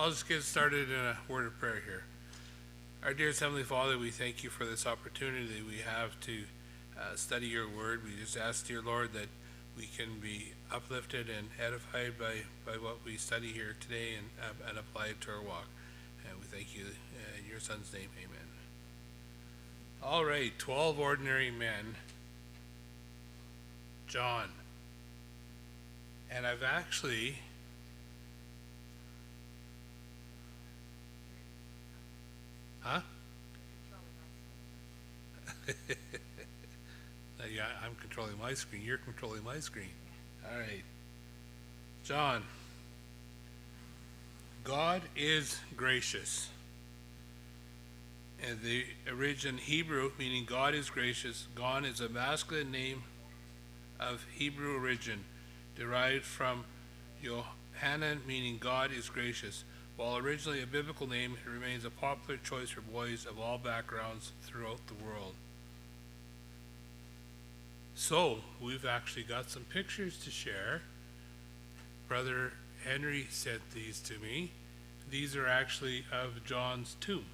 I'll just get started in a word of prayer here. Our dearest Heavenly Father, we thank you for this opportunity we have to study your word. We just ask, dear Lord, that we can be uplifted and edified by what we study here today and apply it to our walk. And we thank you in your Son's name, amen. All right, 12 ordinary men. John. And I've actually yeah, I'm controlling my screen. You're controlling my screen. All right. John. God is gracious. And the origin Hebrew, meaning God is gracious, Gon is a masculine name of Hebrew origin, derived from Yohanan, meaning God is gracious. While originally a biblical name, it remains a popular choice for boys of all backgrounds throughout the world. So, we've actually got some pictures to share. Brother Henry sent these to me. These are actually of John's tomb.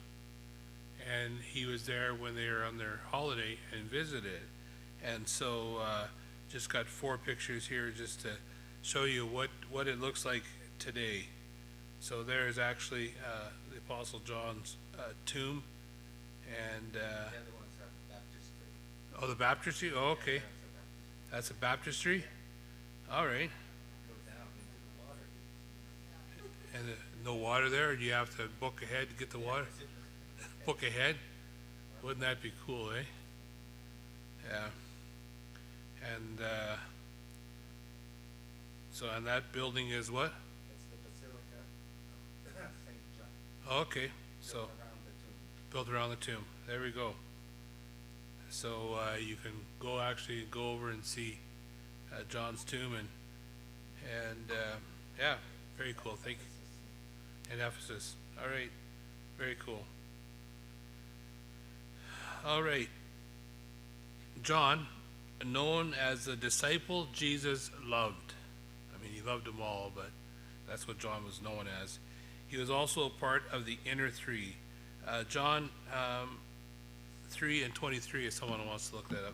And he was there when they were on their holiday and visited. And so, just got 4 pictures here just to show you what it looks like today. So there is actually the Apostle John's tomb, and The other one's a baptistry. oh, the baptistry. Oh, okay, that's a baptistry. All right, Go down into the water. and no water there. Or do you have to book ahead to get the water? Book ahead. Wouldn't that be cool, eh? Yeah. And so, and that building is what? It's the Basilica of St. John, Okay, so built around the tomb. built around the tomb. There we go. So you can go over and see John's tomb and yeah, very cool. Thank you. In Ephesus. All right, very cool. All right, John, known as the disciple Jesus loved. I mean, he loved them all, but that's what John was known as. He was also a part of the inner three. John 3 and 23, if someone wants to look that up.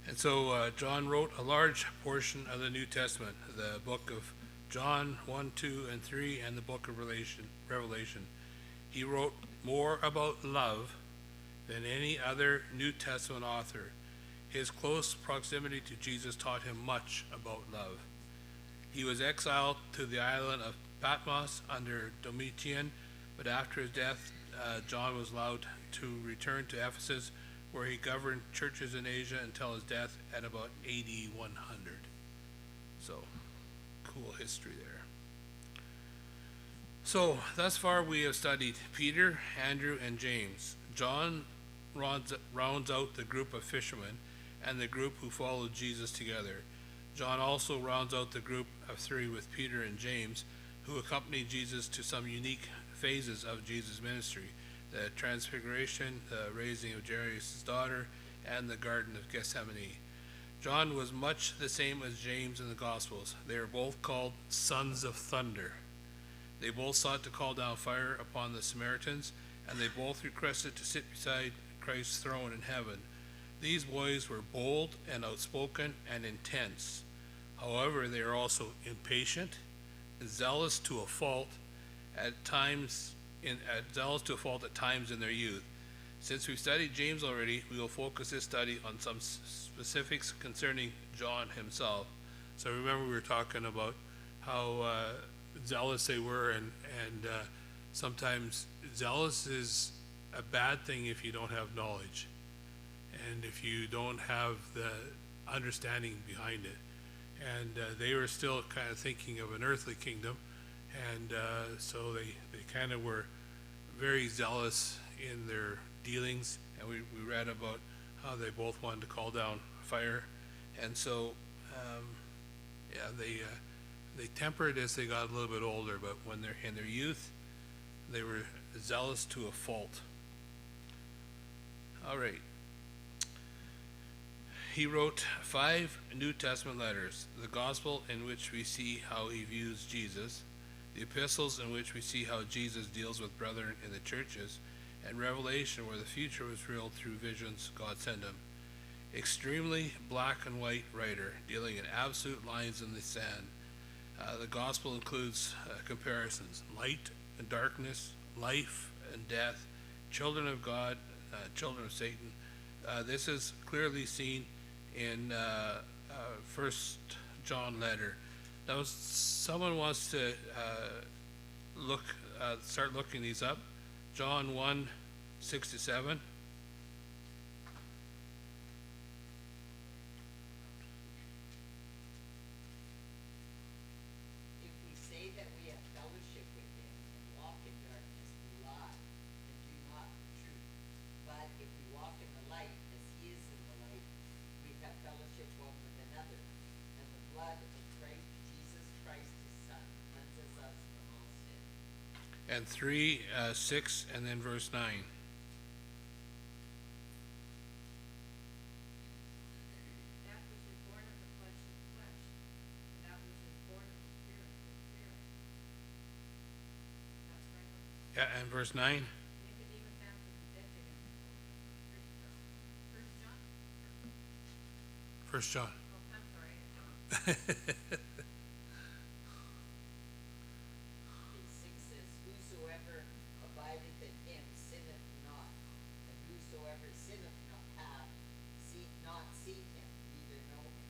And so John wrote a large portion of the New Testament, the book of John 1, 2, and 3, and the book of Revelation. He wrote more about love than any other New Testament author. His close proximity to Jesus taught him much about love. He was exiled to the island of Patmos under Domitian, but after his death, John was allowed to return to Ephesus, where he governed churches in Asia until his death at about AD 100. So, cool history there. So, thus far we have studied Peter, Andrew, and James. John rounds out the group of fishermen and the group who followed Jesus together. John also rounds out the group of 3 with Peter and James, who accompanied Jesus to some unique phases of Jesus' ministry: the transfiguration, the raising of Jairus' daughter, and the Garden of Gethsemane. John was much the same as James in the Gospels. They are both called sons of thunder. They both sought to call down fire upon the Samaritans, and they both requested to sit beside Christ's throne in heaven. These boys were bold and outspoken and intense. However, they are also impatient, zealous to a fault at times in their youth. Since we've studied James already, we will focus this study on some specifics concerning John himself. So remember, we were talking about how zealous they were and sometimes zealous is a bad thing if you don't have knowledge and if you don't have the understanding behind it. And they were still kind of thinking of an earthly kingdom, and so they kind of were very zealous in their dealings. And we read about how they both wanted to call down fire, and so they tempered as they got a little bit older, but when they're in their youth, they were zealous to a fault. All right. He wrote 5 New Testament letters: the Gospel, in which we see how he views Jesus; the Epistles, in which we see how Jesus deals with brethren in the churches; and Revelation, where the future was revealed through visions God sent him. Extremely black and white writer, dealing in absolute lines in the sand. The Gospel includes comparisons: light and darkness, life and death, children of God, children of Satan. This is clearly seen in First John letter. Now, someone wants to start looking these up. John 1:6-7. If we say that we have fellowship with him and walk in darkness, we lie and do not the truth. But if we walk in the light as he is in the light, we have fellowship one with another. And the blood of Christ, Jesus Christ, his Son, cleanses us from all sin. And 3:6, and then verse 9. That which is born of the flesh is flesh, and that which is born of the spirit is spirit. That's right. Yeah, and verse 9. Nicodemus answered and said to him, First John. First John. Oh, I'm sorry, John. 6 says, whosoever abideth in him sinneth not, and whosoever sinneth not not seen him, neither know him.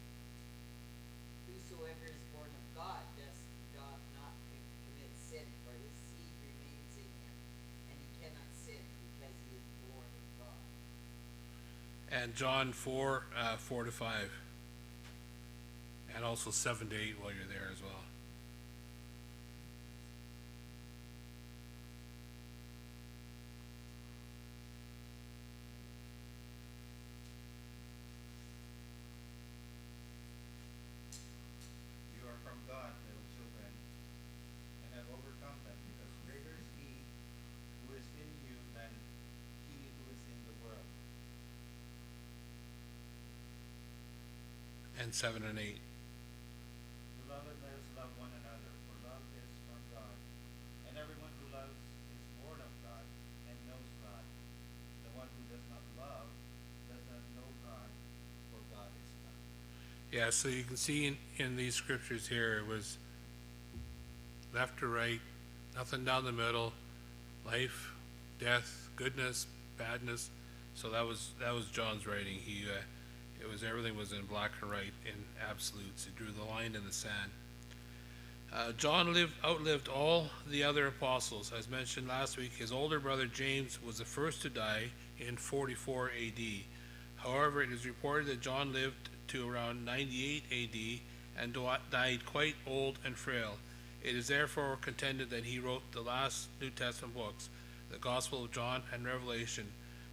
Whosoever is born of God doth not commit sin, for his seed remains in him, and he cannot sin because he is born of God. And John 4:4-5. And also 7-8 while you're there as well. You are from God, little children, and have overcome them, because greater is he who is in you than he who is in the world. And 7 and 8. Beloved, let us love one another, for love is from God. And everyone who loves is born of God and knows God. The one who does not love does not know God, for God is love. Yeah, so you can see in these scriptures here, it was left to right, nothing down the middle, life, death, goodness, badness. So that was John's writing. Everything was in black and white, in absolutes. He drew the line in the sand. John outlived all the other apostles. As mentioned last week, his older brother James was the first to die in 44 AD. However, it is reported that John lived to around 98 AD and died quite old and frail. It is therefore contended that he wrote the last New Testament books, the Gospel of John and Revelation.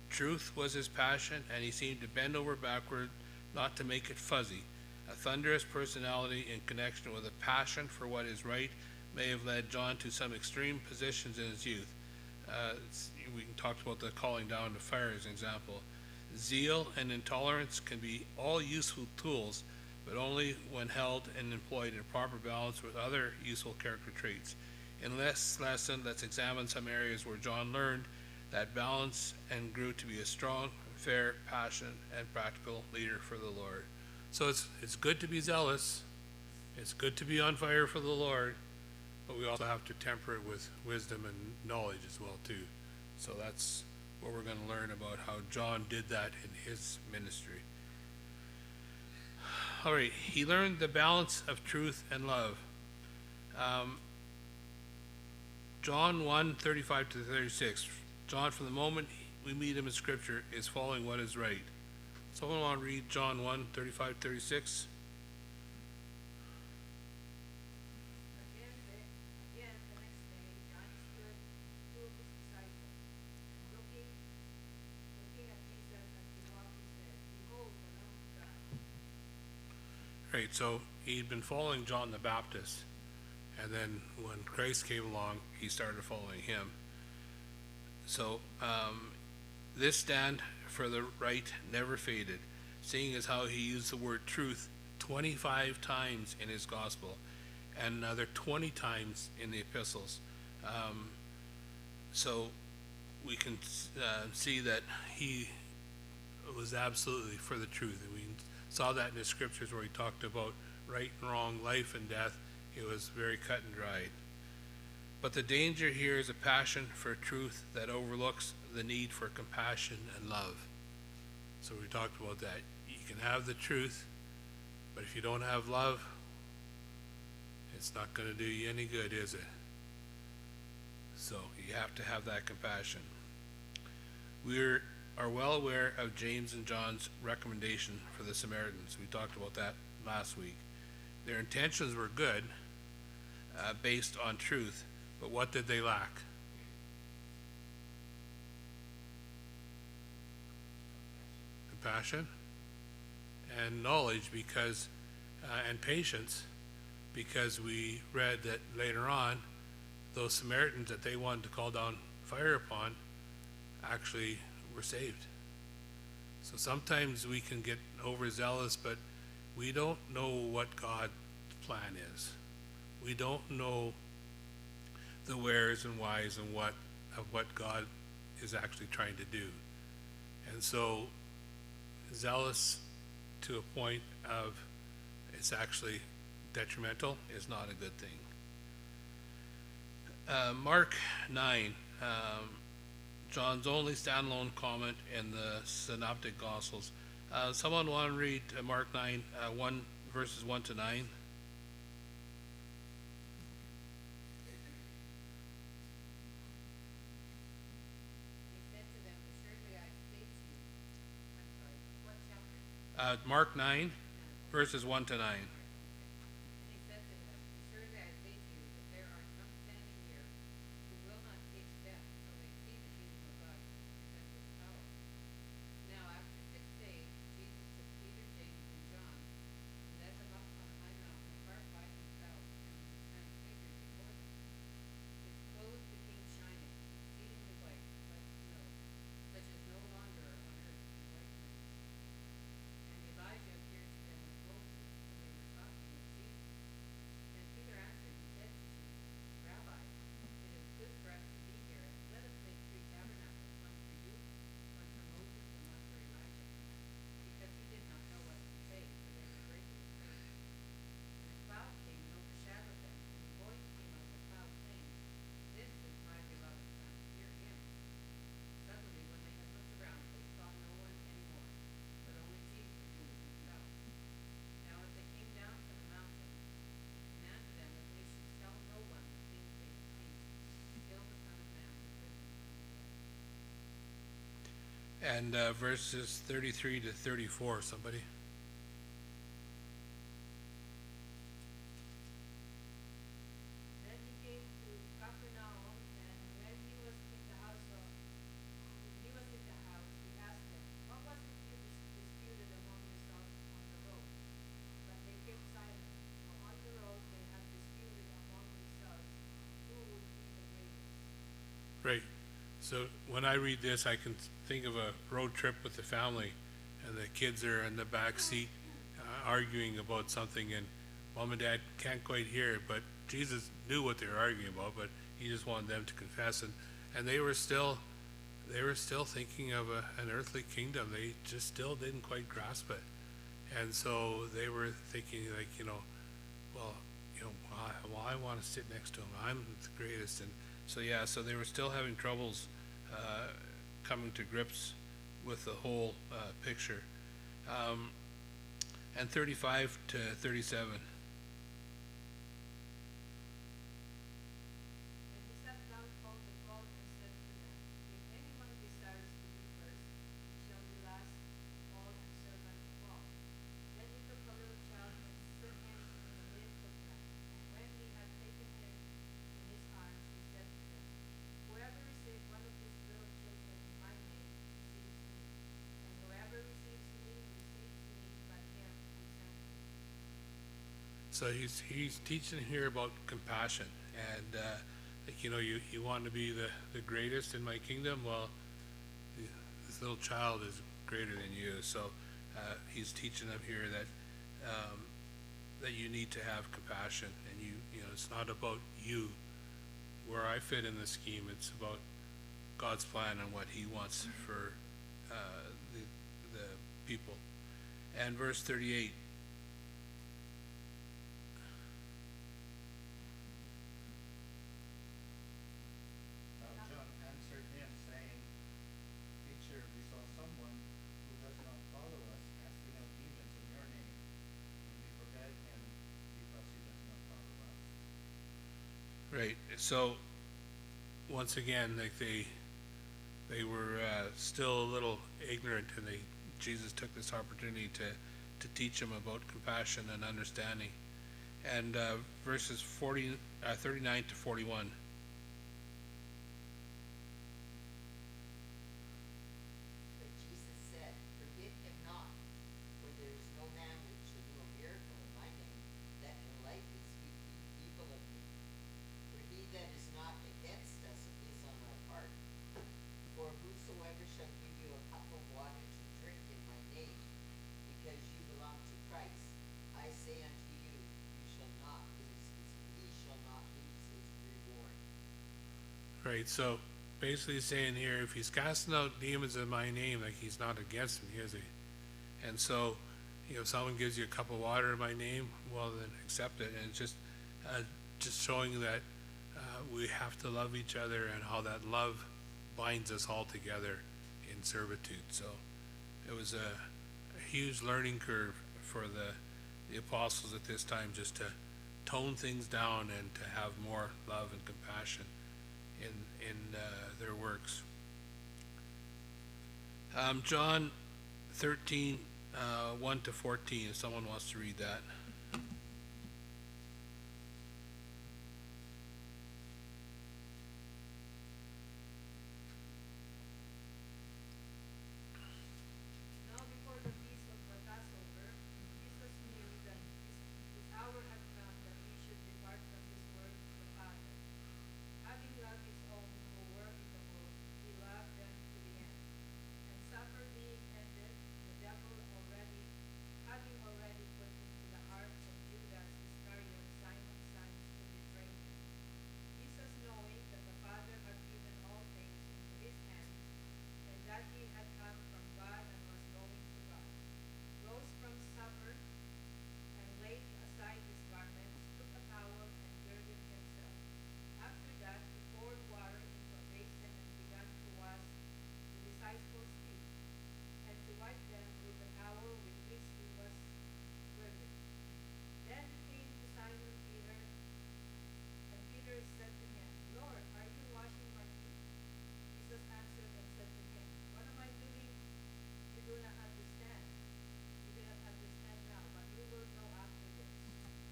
Truth was his passion, and he seemed to bend over backward not to make it fuzzy. A thunderous personality in connection with a passion for what is right may have led John to some extreme positions in his youth. We talked about the calling down to fire as an example. Zeal and intolerance can be all useful tools, but only when held and employed in proper balance with other useful character traits. In this lesson, let's examine some areas where John learned that balance and grew to be a strong, fair, passionate, and practical leader for the Lord. So it's good to be zealous. It's good to be on fire for the Lord, but we also have to temper it with wisdom and knowledge as well too. So that's what we're going to learn about how John did that in his ministry. All right, he learned the balance of truth and love. John 1:35 to 36. John, from the moment we meet him in Scripture, is following what is right. Someone want to read John 1:35 36? Again, the next day, John stood two of his disciples, and looking at Jesus as he walked, he said, Behold, the Lamb of God. Right, so he'd been following John the Baptist, and then when Christ came along, he started following him. So this stand for the right never faded, seeing as how he used the word truth 25 times in his gospel and another 20 times in the epistles. So we can see that he was absolutely for the truth. And we saw that in the scriptures where he talked about right and wrong, life and death. It was very cut and dried. But the danger here is a passion for truth that overlooks the need for compassion and love. So we talked about that. You can have the truth, but if you don't have love, it's not going to do you any good, is it? So you have to have that compassion. We are well aware of James and John's recommendation for the Samaritans. We talked about that last week. Their intentions were good, based on truth, but what did they lack? Compassion and knowledge, because and patience, because we read that later on those Samaritans that they wanted to call down fire upon actually were saved. So sometimes we can get overzealous, but we don't know what God's plan is. We don't know the wheres and whys and what God is actually trying to do. And so zealous to a point of it's actually detrimental is not a good thing. Mark 9, John's only standalone comment in the Synoptic Gospels. Someone want to read Mark 9, verses 1 to 9? He said to them, Assuredly I say to you, I'm sorry, what chapter? Mark 9, verses 1 to 9. And he said to them, Assuredly I say to you, that there are some standing here who will not taste death till they see the kingdom of God present with power. Now after 6 days, Jesus took Peter, James, and John, and led them up on a high mountain apart by himself, and was transfigured before them. His clothes became shining, exceedingly white, like snow, such as no longer are on earth in whiteness. And Elijah appeared to them with Moses, when they were talking with Jesus. Then Peter answered and said to Jesus, Rabbi, it is good for us to be here. Let us make 3 tabernacles, one for you, one for Moses, and one for Elijah. Because he did not know what to say, for they were greatly afraid. And a cloud came and overshadowed them, and a voice came out of the cloud, saying, This is my beloved Son, hear him. Suddenly, when they had looked around, they saw no one any more, but only Jesus and himself. Now as they came down from the mountain, he commanded them that they should tell no one the things they had seen, till the Son of Man was risen from the dead. And verses 33 to 34, somebody. Then he came to Capernaum, and when he was in the house, he asked them, What was it you disputed among yourselves on the road? But they kept silent, for on the road they had disputed among themselves who would be the greatest. Right. So when I read this, I can think of a road trip with the family, and the kids are in the back seat arguing about something, and mom and dad can't quite hear it, but Jesus knew what they were arguing about, but he just wanted them to confess, and they were still thinking of an earthly kingdom. They just still didn't quite grasp it, and so they were thinking like, I want to sit next to him. I'm the greatest, and so they were still having troubles coming to grips with the whole picture. And 35 to 37. And he sat down So he's teaching here about compassion, and like, you know, you want to be the greatest in my kingdom. Well, this little child is greater than you. So he's teaching them here that you need to have compassion, and you know, it's not about you, where I fit in the scheme. It's about God's plan and what He wants for the people. And verse 38. Now John answered him, saying, Teacher, we saw someone who does not follow us casting out demons in your name, and we forbade him because he does not follow us. Right. So once again, like they were still a little ignorant, and Jesus took this opportunity to teach them about compassion and understanding. And verses 39 to 41. But Jesus said, Forbid him not, for there is no man which shall do a miracle in my name, that in life would speak evil of me. For he that is not against us is on our part. For whosoever shall give you a cup of water to drink in my name, because you belong to Christ, I say unto you, he shall not lose his reward. Right. So basically saying here, if he's casting out demons in my name, like, he's not against me, is he? And so, you know, if someone gives you a cup of water in my name, well, then accept it. And it's just showing that we have to love each other, and how that love binds us all together in servitude. So it was a huge learning curve for the apostles at this time, just to tone things down and to have more love and compassion in their works. John 13, 1 to 14, if someone wants to read that. Now before the feast of the Passover, Jesus knew that his hour had come that he should depart from this world to the Father. Having loved his own who were in the world, he loved them to the end. And supper being ended, the devil having already put into the heart of Judas Iscariot, Simon's son, to betray him. Jesus, knowing that the Father had given all things into his hands, and that he had come from God and was going to God, rose from supper, and laid aside his garments, took a towel, and girded himself. After that, he poured water into a basin and began to wash the disciples' feet, and to wipe them with the towel with which he was girded. Then he came to Simon Peter, and Peter said to him, Lord, are you washing my feet? Jesus answered and said to him, What am I doing? You do not understand. You do not understand now, but you will know after this.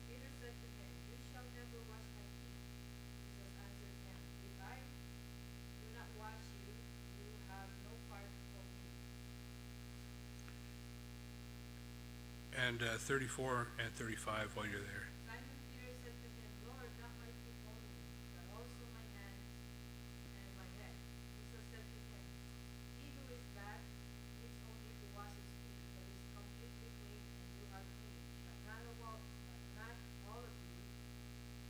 Peter said to him, You shall never wash my feet. Jesus answered him, If I do not wash you, you have no part of me. And 34 and 35 while you're there. Simon Peter said to him, Lord, not my feet only, but also my hands and my head. Jesus said to him, He who is bad needs only to wash his feet, but is completely clean, and you are clean. But not all of you.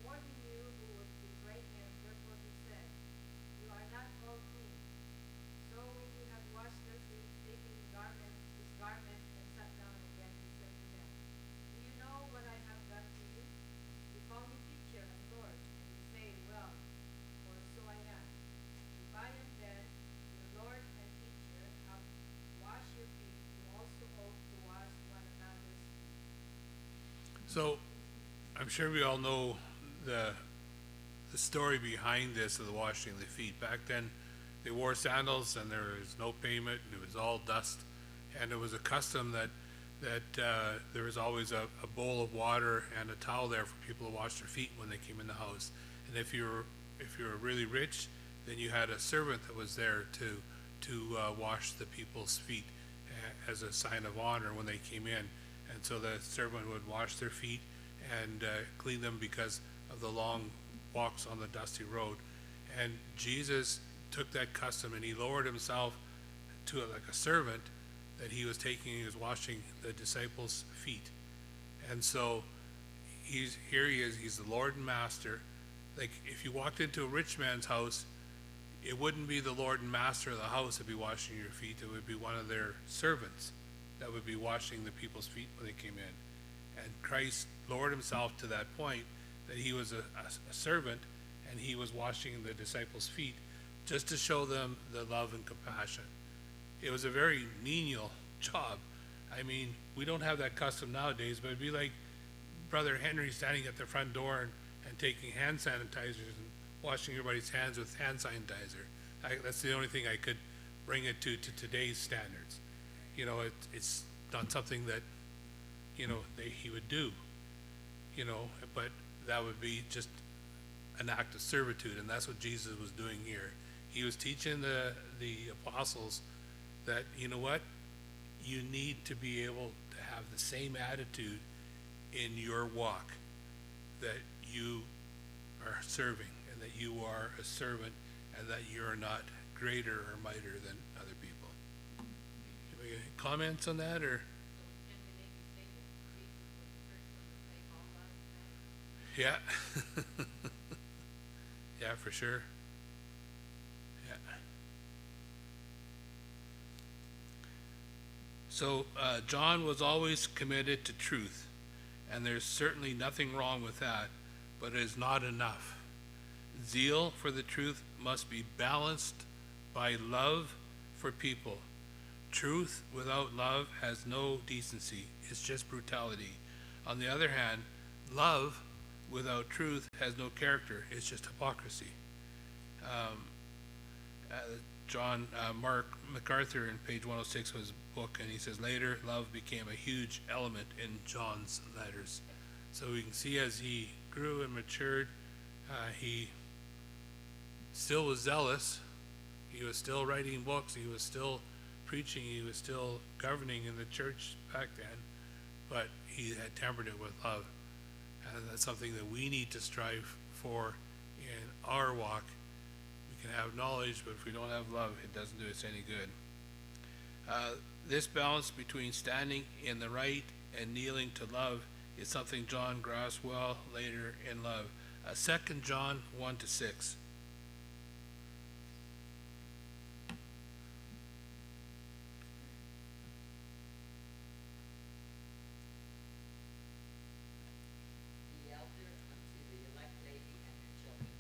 More than you who would betray him, therefore he said, You are not all clean. So when he had washed their feet, taking his garment, and sat down again, he said to them, Do you know what I have done to you? You call me teacher and Lord, and you say, Well, for so I am. If I am then your Lord and teacher, have washed your feet, you also ought to wash one another's feet. So I'm sure we all know the story behind this of the washing of the feet. Back then, they wore sandals, and there was no pavement, and it was all dust. And it was a custom that there was always a bowl of water and a towel there for people to wash their feet when they came in the house. And if you were really rich, then you had a servant that was there to wash the people's feet as a sign of honor when they came in. And so the servant would wash their feet, and clean them because of the long walks on the dusty road. And Jesus took that custom and he lowered himself to it like a servant, that he was washing the disciples' feet. And so he is, he's the Lord and Master. Like if you walked into a rich man's house, it wouldn't be the Lord and Master of the house that would be washing your feet. It would be one of their servants that would be washing the people's feet when they came in. And Christ lowered himself to that point that he was a servant, and he was washing the disciples' feet just to show them the love and compassion. It was a very menial job. I mean, we don't have that custom nowadays, but it'd be like Brother Henry standing at the front door and taking hand sanitizers and washing everybody's hands with hand sanitizer. That's the only thing I could bring it to today's standards. You know, it's not something that, you know, he would do, you know, but that would be just an act of servitude, and that's what Jesus was doing here. He was teaching the apostles that, you know what, you need to be able to have the same attitude in your walk, that you are serving and that you are a servant and that you're not greater or mightier than other people. Any comments on that, or? So can we maybe say that Jesus was the first one to say all lives matter? Yeah. Yeah, for sure. Yeah. So John was always committed to truth, and there's certainly nothing wrong with that, but it is not enough. Zeal for the truth must be balanced by love for people. Truth without love has no decency. It's just brutality. On the other hand, love without truth has no character. It's just hypocrisy. Mark MacArthur in page 106 of his book, and he says, later, love became a huge element in John's letters. So we can see as he grew and matured, he still was zealous. He was still writing books. He was still preaching. He was still governing in the church back then, but he had tempered it with love. And that's something that we need to strive for in our walk. We can have knowledge, but if we don't have love, it doesn't do us any good. This balance between standing in the right and kneeling to love is something John grasped well later in love. 2 John 1-6. The elder unto the elect lady and her children,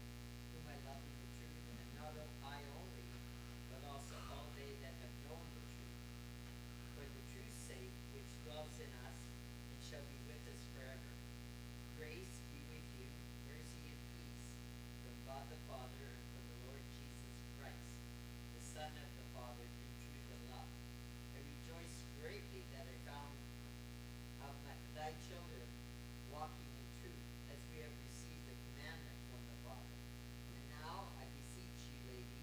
whom I love in the truth, and not I only, but also all they that have known the truth. For the truth's sake, which dwells in us, and shall be with us forever. Grace be with you, mercy and peace, from God the Father and from the Lord Jesus Christ, the Son of the Father, in truth and love. I rejoice greatly that I found of thy children walking in truth, as we have received the commandment from the Father. And now I beseech you, lady,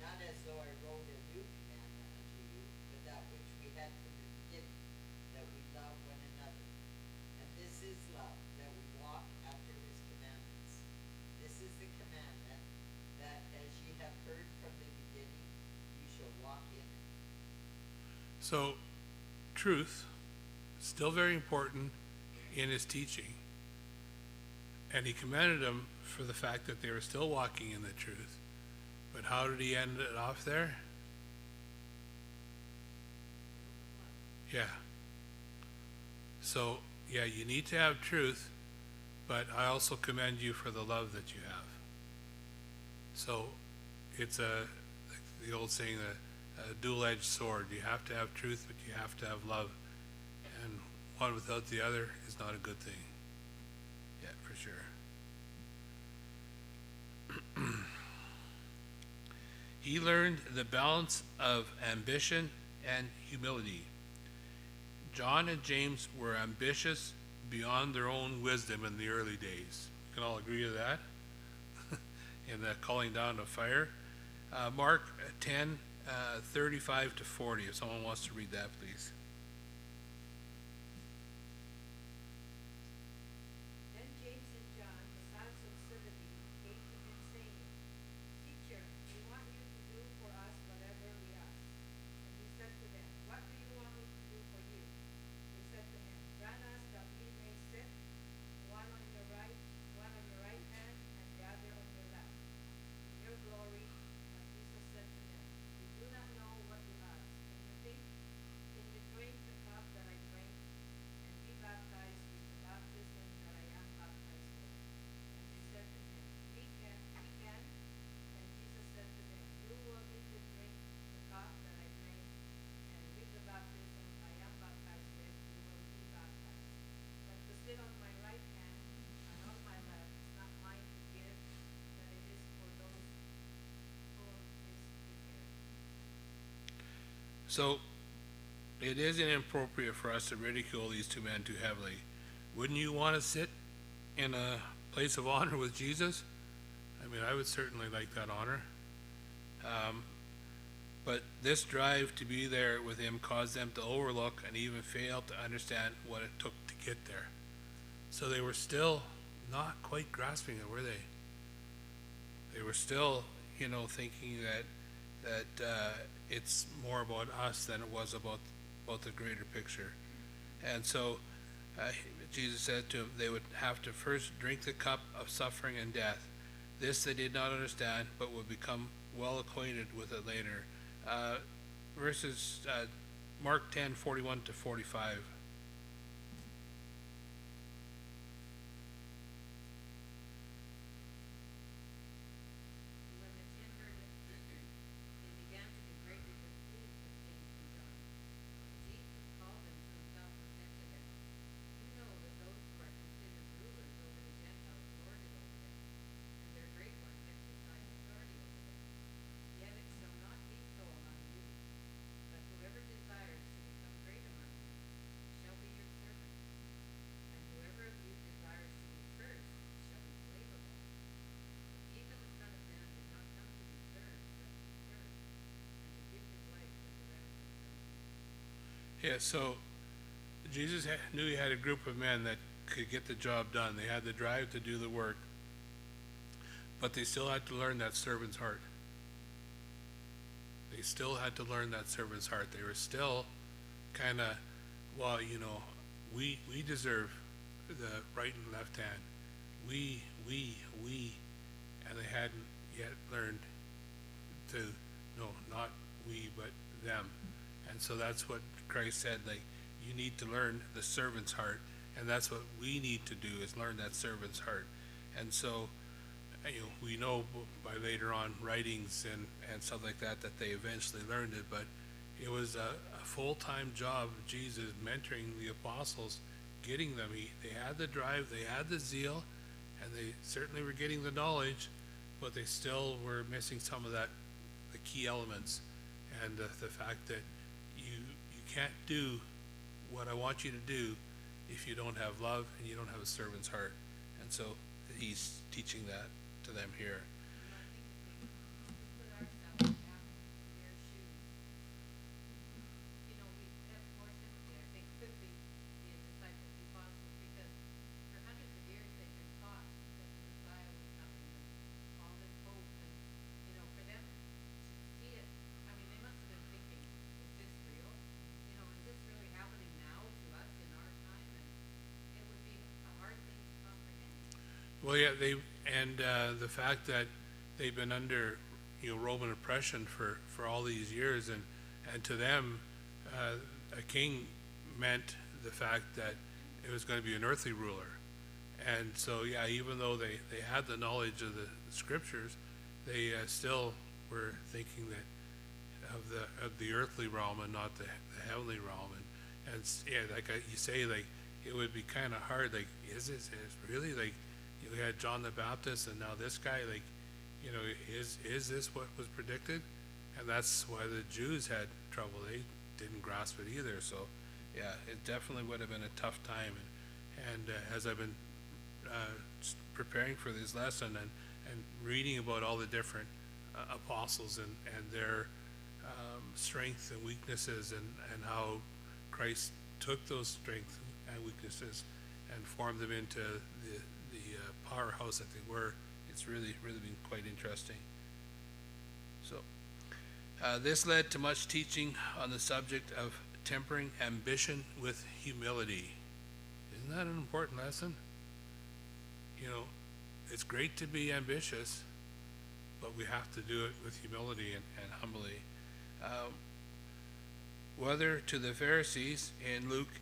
not as though I wrote a new commandment unto you, but that which we had from the beginning, that we love one another. And this is love, that we walk after his commandments. This is the commandment, that as ye have heard from the beginning, you shall walk in it. So, truth, still very important in his teaching. And he commended them for the fact that they were still walking in the truth. But how did he end it off there? Yeah. So, yeah, you need to have truth, but I also commend you for the love that you have. So, it's like the old saying, a dual-edged sword. You have to have truth, but you have to have love. And one without the other is not a good thing. Yeah, for sure. He learned the balance of ambition and humility. John and James were ambitious beyond their own wisdom in the early days. We can all agree to that? In the calling down of fire. Mark 10, 35-40, if someone wants to read that, please. So it is inappropriate for us to ridicule these two men too heavily. Wouldn't you want to sit in a place of honor with Jesus? I mean, I would certainly like that honor. But this drive to be there with him caused them to overlook and even fail to understand what it took to get there. So they were still not quite grasping it, were they? They were still, thinking that it's more about us than it was about the greater picture. And so Jesus said to them they would have to first drink the cup of suffering and death. This they did not understand, but would become well acquainted with it later. Verses Mark 10:41-45. When the 10 heard it, they began to be greatly displeased with James and John. Jesus called them to himself and said to them, "You know that those who are considered rulers over the Gentiles lord it over them, and their great ones exercise authority over them. Yet it shall not be so among you. But whoever desires to become great among you shall be your servant. And whoever of you desires to be first shall be slave of all. Even the Son of Man did not come to be served, but to serve, and to give his life as a ransom for many." Yeah, so Jesus knew he had a group of men that could get the job done. They had the drive to do the work, but they still had to learn that servant's heart. They still had to learn that servant's heart. They were still kind of, well, we deserve the right and left hand. We, and they hadn't yet learned to, no, not we, but them. And so that's what Christ said, like, you need to learn the servant's heart, and that's what we need to do, is learn that servant's heart. And so, we know by later on writings and stuff like that they eventually learned it, but it was a full-time job of Jesus mentoring the apostles, getting them. They had the drive, they had the zeal, and they certainly were getting the knowledge, but they still were missing some of the key elements, and the fact that you can't do what I want you to do if you don't have love and you don't have a servant's heart. And so he's teaching that to them here. And I think if we put ourselves back in their shoes, we have more sympathy, I think, could be the disciples, the apostles, because for hundreds of years they've been taught that the Messiah was coming and all this hope, and, for them to see it, I mean, they must have been thinking, is this real? Is this really happening now to us in our time? And it would be a hard thing to comprehend. Well, yeah, the fact that they've been under, Roman oppression for all these years, and to them, a king meant the fact that it was going to be an earthly ruler. And so, yeah, even though they had the knowledge of the scriptures, they still were thinking that of the earthly realm and not the heavenly realm. And yeah, like you say, like, it would be kind of hard. Like, is really, like, you had John the Baptist, and now this guy, like, is this what was predicted? And that's why the Jews had trouble. They didn't grasp it either. So, yeah, it definitely would have been a tough time. And as I've been preparing for this lesson and reading about all the different apostles and their strengths and weaknesses, and how Christ took those strengths and weaknesses and formed them into the powerhouse that they were, it's really been quite interesting. So this led to much teaching on the subject of tempering ambition with humility. Isn't that an important lesson? It's great to be ambitious, but we have to do it with humility and humbly. Whether to the Pharisees in Luke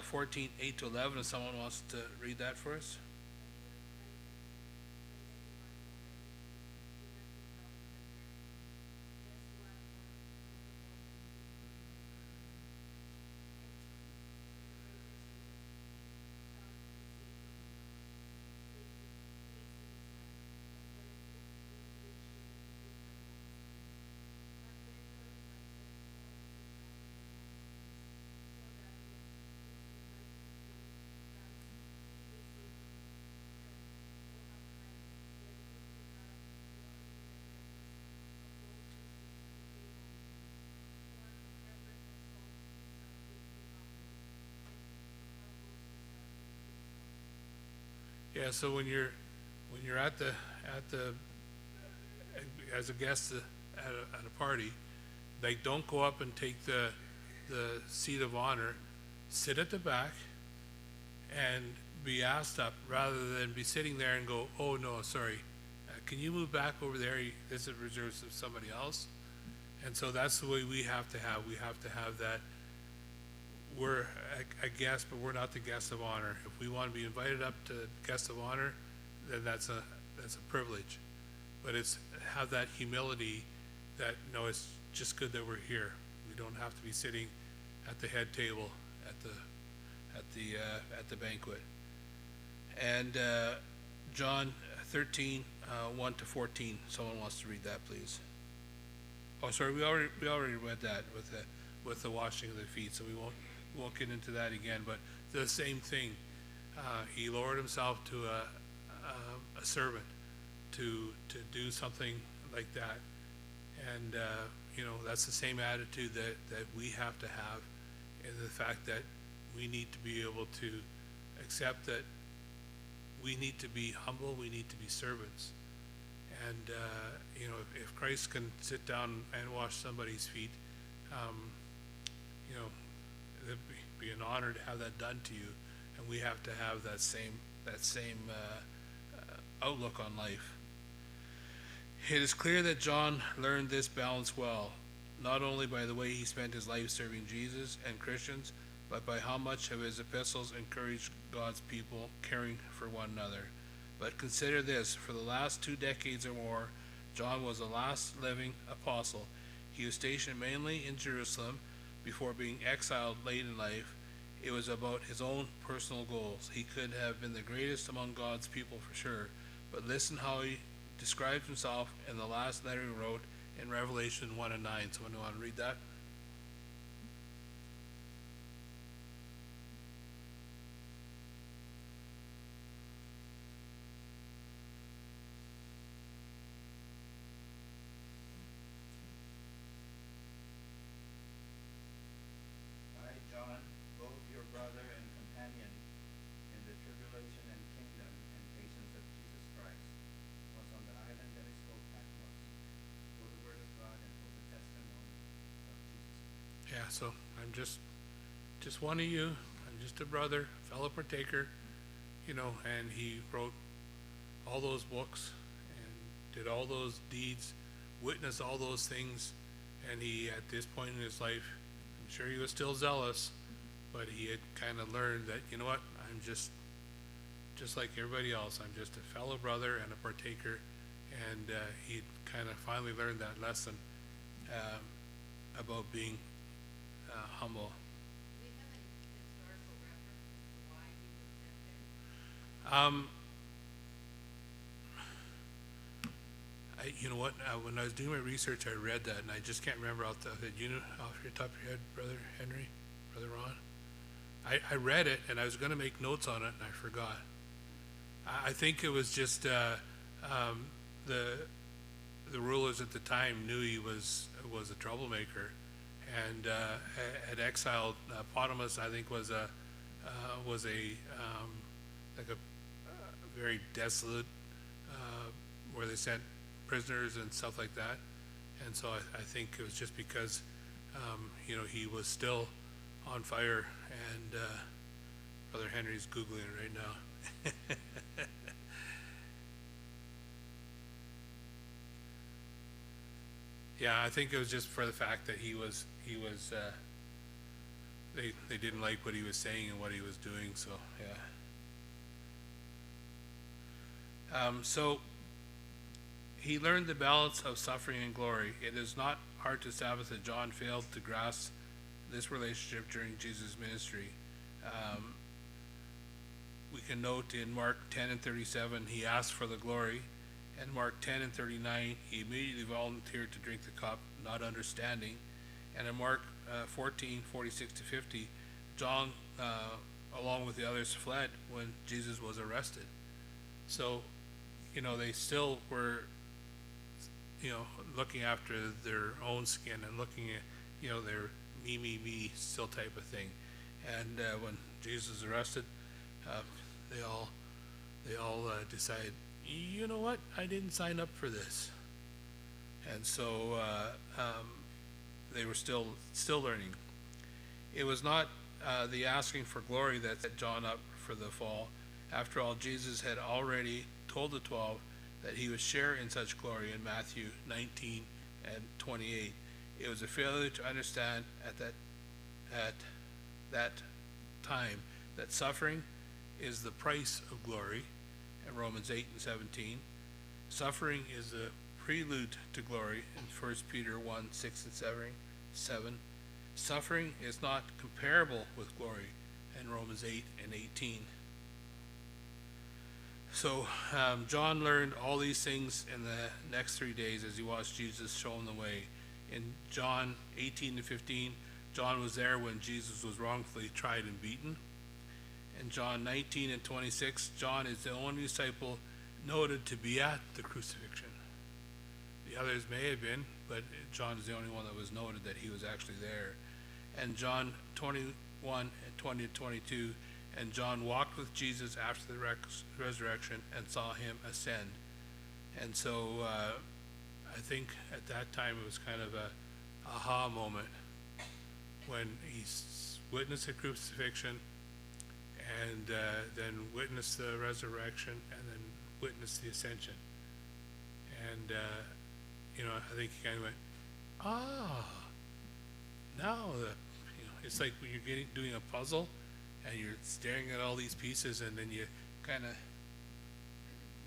14, 8-11, if someone wants to read that for us. Yeah, so when you're at the as a guest at a party, like, don't go up and take the seat of honor. Sit at the back and be asked up, rather than be sitting there and go, oh no, sorry, can you move back over there? This is reserved for somebody else. And so that's the way we have to have. We have to have that. We're a guest, but we're not the guest of honor. If we want to be invited up to guest of honor, then that's a privilege. But it's have that humility that, no, it's just good that we're here. We don't have to be sitting at the head table at the banquet. And John 13, 1 to 14. Someone wants to read that, please. Oh, sorry, we already read that with the washing of the feet, so we won't get into that again. But the same thing. He lowered himself to a servant to do something like that, and that's the same attitude that we have to have, in the fact that we need to be able to accept that we need to be humble, we need to be servants. And if Christ can sit down and wash somebody's feet, it'd be an honor to have that done to you, and we have to have that same outlook on life. It is clear that John learned this balance well, not only by the way he spent his life serving Jesus and Christians, but by how much of his epistles encouraged God's people caring for one another. But consider this, for the last 2 decades or more, John was the last living apostle. He was stationed mainly in Jerusalem before being exiled late in life. It was about his own personal goals. He could have been the greatest among God's people for sure, but listen how he describes himself in the last letter he wrote in Revelation 1 and 9. Someone want to read that? I, John, both your brother and companion in the tribulation and kingdom and patience of Jesus Christ, was on the island that is called Patmos, for the word of God and for the testimony of Jesus. Yeah, so I'm just one of you. I'm just a brother, fellow partaker, and he wrote all those books and did all those deeds, witnessed all those things, and he, at this point in his life, I'm sure he was still zealous, but he had kind of learned that, you know what, I'm just like everybody else. I'm just a fellow brother and a partaker, and he kind of finally learned that lesson about being humble. Do we have any historical reference as to why he was sent there? You know what? When I was doing my research, I read that, and I just can't remember off your top of your head, Brother Henry, Brother Ron. I read it, and I was going to make notes on it, and I forgot. I think it was just the rulers at the time knew he was a troublemaker, and had exiled Potamus. I think was a very desolate, where they sent prisoners and stuff like that. And so I think it was just because he was still on fire, and Brother Henry's Googling it right now. Yeah, I think it was just for the fact that he was they didn't like what he was saying and what he was doing, so yeah. So he learned the balance of suffering and glory. It is not hard to establish that John failed to grasp this relationship during Jesus' ministry. We can note in Mark 10 and 37, he asked for the glory. And Mark 10 and 39, he immediately volunteered to drink the cup, not understanding. And in Mark 14, 46 to 50, John, along with the others, fled when Jesus was arrested. So, they still were, looking after their own skin and looking at, their me still type of thing. And when Jesus was arrested, they they all decided, you know what, I didn't sign up for this. And so they were still learning. It was not the asking for glory that set John up for the fall. After all, Jesus had already told the 12 that he would share in such glory in Matthew 19 and 28. It was a failure to understand at that time that suffering is the price of glory in Romans 8 and 17. Suffering is the prelude to glory in 1 Peter 1, 6 and 7. Suffering is not comparable with glory in Romans 8 and 18. So John learned all these things in the next 3 days as he watched Jesus show him the way. In John 18 to 15, John was there when Jesus was wrongfully tried and beaten. In John 19 and 26, John is the only disciple noted to be at the crucifixion. The others may have been, but John is the only one that was noted that he was actually there. And John 21 and 20 to 22, and John walked with Jesus after the resurrection and saw him ascend. And so I think at that time it was kind of a aha moment when he witnessed the crucifixion and then witnessed the resurrection and then witnessed the ascension. And I think he kind of went, now it's like when you're doing a puzzle and you're staring at all these pieces, and then you kind of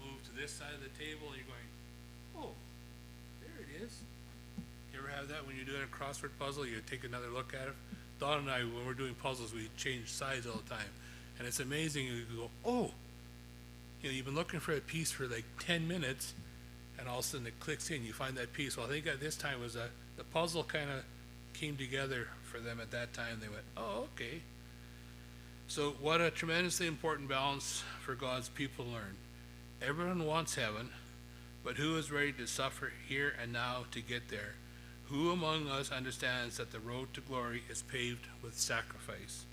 move to this side of the table and you're going, oh, there it is. You ever have that when you're doing a crossword puzzle? You take another look at it. Don and I, when we're doing puzzles, we change sides all the time, and it's amazing. You go, oh, you've been looking for a piece for like 10 minutes, and all of a sudden it clicks in. You find that piece. Well, I think at this time was the puzzle kind of came together for them at that time. They went, oh, okay. So what a tremendously important balance for God's people to learn. Everyone wants heaven, but who is ready to suffer here and now to get there? Who among us understands that the road to glory is paved with sacrifice?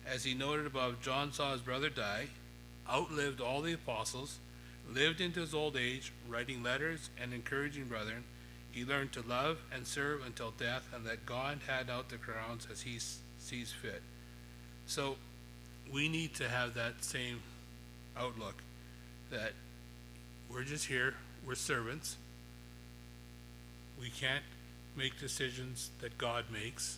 As he noted above, John saw his brother die, outlived all the apostles, lived into his old age, writing letters and encouraging brethren. He learned to love and serve until death, and that God had out the crowns as he sees fit. So we need to have that same outlook, that we're just here, we're servants. We can't make decisions that God makes.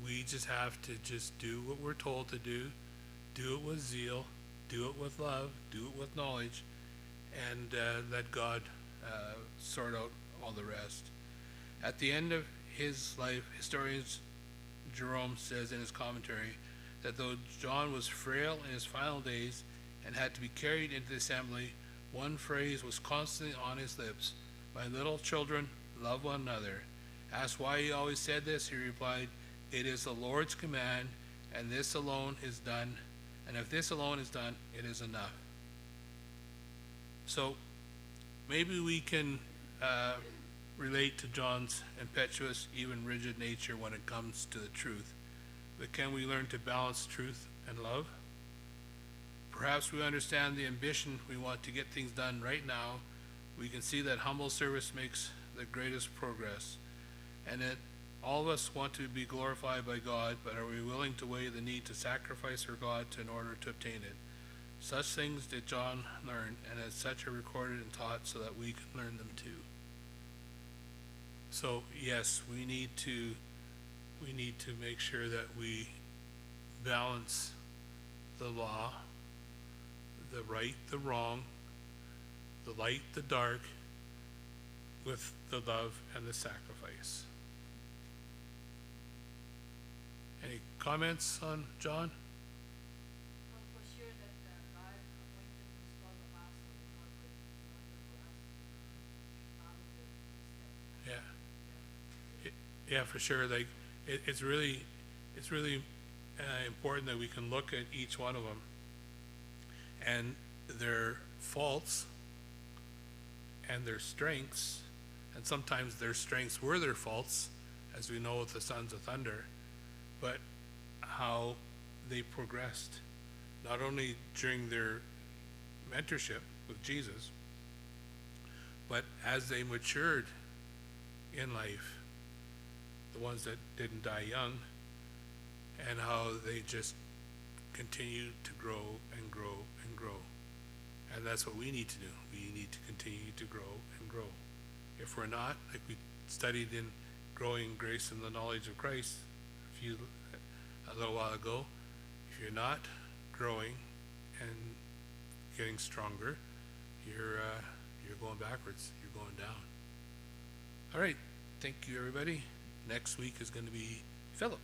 We just have to just do what we're told to do it with zeal, do it with love, do it with knowledge, and let God sort out all the rest. At the end of his life, historian Jerome says in his commentary that though John was frail in his final days and had to be carried into the assembly, one phrase was constantly on his lips: "My little children, love one another." Asked why he always said this, he replied, "It is the Lord's command, and this alone is done. And if this alone is done, it is enough." So maybe we can relate to John's impetuous, even rigid nature when it comes to the truth. But can we learn to balance truth and love? Perhaps we understand the ambition. We want to get things done right now. We can see that humble service makes the greatest progress, and that all of us want to be glorified by God, but are we willing to weigh the need to sacrifice for God in order to obtain it? Such things did John learn, and as such are recorded and taught so that we can learn them too. So yes, we need to make sure that we balance the law, the right, the wrong, the light, the dark, with the love and the sacrifice. Any comments on John? Well, for sure that God appointed those 12 apostles in order for us to follow their steps. Yeah, for sure. Like it's really important that we can look at each one of them and their faults and their strengths, and sometimes their strengths were their faults, as we know with the Sons of Thunder, but how they progressed, not only during their mentorship with Jesus. But as they matured in life, the ones that didn't die young, and how they just continued to grow and grow and grow. And that's what we need to do. We need to continue to grow and grow. If we're not, like we studied in Growing Grace and the Knowledge of Christ a little while ago, if you're not growing and getting stronger, you're going backwards. You're going down. All right. Thank you, everybody. Next week is going to be Philip.